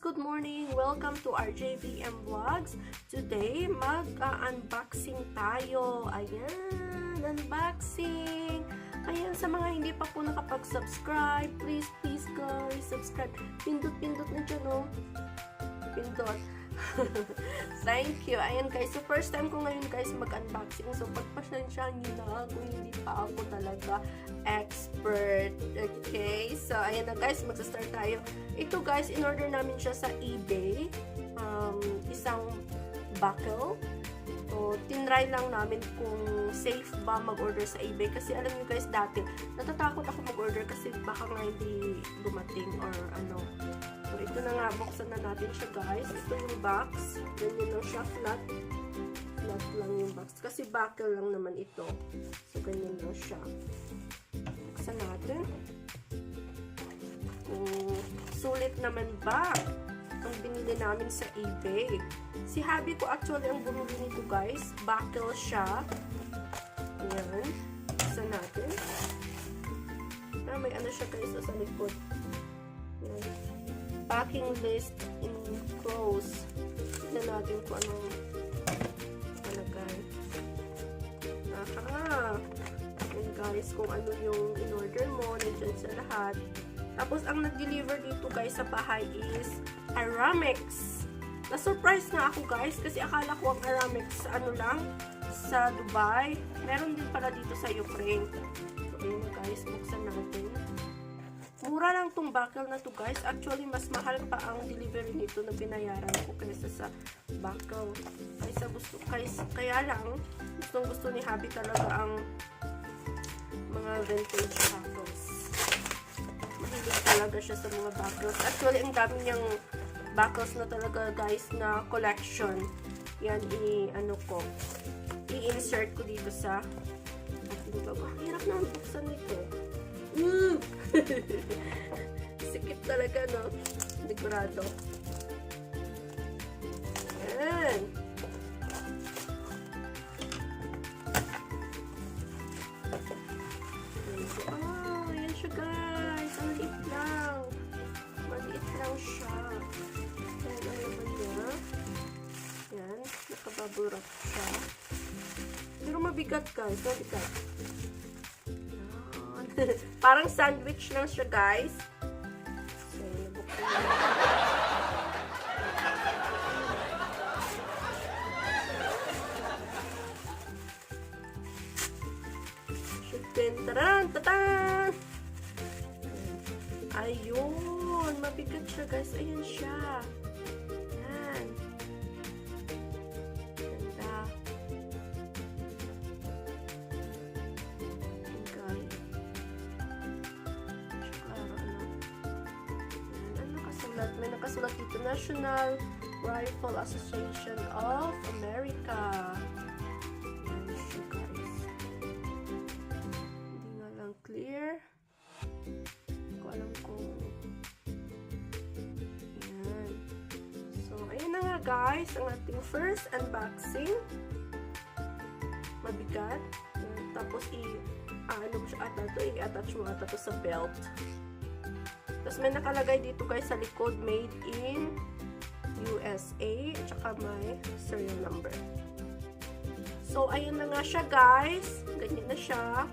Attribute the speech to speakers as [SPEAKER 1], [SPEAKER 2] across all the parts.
[SPEAKER 1] Good morning! Welcome to RJVM Vlogs. Today, mag-unboxing tayo. Ayan, unboxing. Ayan, sa mga hindi pa po nakapag-subscribe, please guys, subscribe. Pindot-pindot na dyan, oh. Pindot. Thank you. Ayan guys, so first time ko ngayon guys mag-unboxing. So pagpasensyahan nyo na kung hindi pa ako talaga expert. Okay, so ayan na guys, magsa-start tayo. Ito guys, in-order namin siya sa eBay. Isang buckle. So, tinry lang namin kung safe ba mag-order sa eBay. Kasi alam nyo guys, dati natatakot ako mag-order kasi baka nga hindi dumating or ano. So, ito na nga, buksan na natin siya guys. Ito yung box. Ganyan lang siya, flat. Flat lang yung box. Kasi buckle lang naman ito. So, ganyan lang siya. Buksan natin. Sulit naman ba ang binili namin sa eBay? Si hubby ko actually ang bumili nito guys. Buckle siya. Ayan. Buksan natin. May ano siya guys sa likod. Ayan. Packing list in close. Tignan natin kung anong palagay. Aha! Ayan guys, kung ano yung in-order mo, nandiyan sa lahat. Tapos, ang nag-deliver dito guys sa bahay is Aramex. Na-surprise na ako guys, kasi akala ko ang Aramex ano lang, sa Dubai. Meron din pala dito sa Ukraine. So, ayan guys, buksan natin. Mura lang tong buckle na to guys. Actually, mas mahal pa ang delivery nito na binayaran ko kaysa sa buckle. Kaya lang, gusto ni hubby talaga ang mga vintage buckles. Mahilig talaga siya sa mga buckles. Actually, ang dami niyang buckles na talaga guys na collection. Yan, i-insert ko dito sa ating bag. Ang hirap na ang buksan nito. Sikip talaga, no? Sigurado. Ayan. Ayan siya, guys. Ang liit lang. Maliit lang siya. Ayan, ano naman niya. Ayan. Nakabubble wrap siya. Pero mabigat, guys. Mabigat. Parang sandwich lang siya, guys. So, nabuksan na. Taran! Tatan! Ayun! Mabigat siya, guys. Ayan siya. Ayan. Ganda. May nakasulat dito, National Rifle Association of America. Ayan siya guys. Hindi nga lang clear. Hindi ko alam kung ayan. So, ayun na nga guys, ang ating first unboxing. Mabigat. Ayan. Tapos i-attach mo ata to sa belt. Tapos may nakalagay dito guys sa likod, made in USA, at saka may serial number. So, ayun na nga siya guys. Ganyan na siya.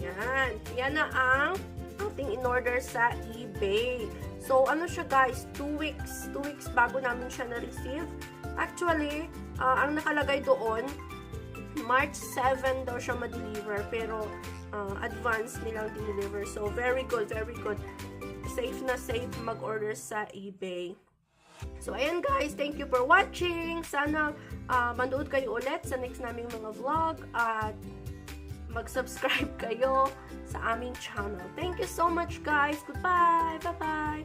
[SPEAKER 1] Yan. Yan na ang ating in-order sa eBay. So, ano siya guys? 2 weeks. 2 weeks bago namin siya na-receive. Actually, ang nakalagay doon, March 7 daw siya ma-deliver. Pero, advance nilang deliver. So, very good, very good. Safe na safe mag-order sa eBay. So, ayan guys, thank you for watching. Sana manood kayo ulit sa next naming mga vlog at mag-subscribe kayo sa aming channel. Thank you so much guys. Goodbye. Bye-bye.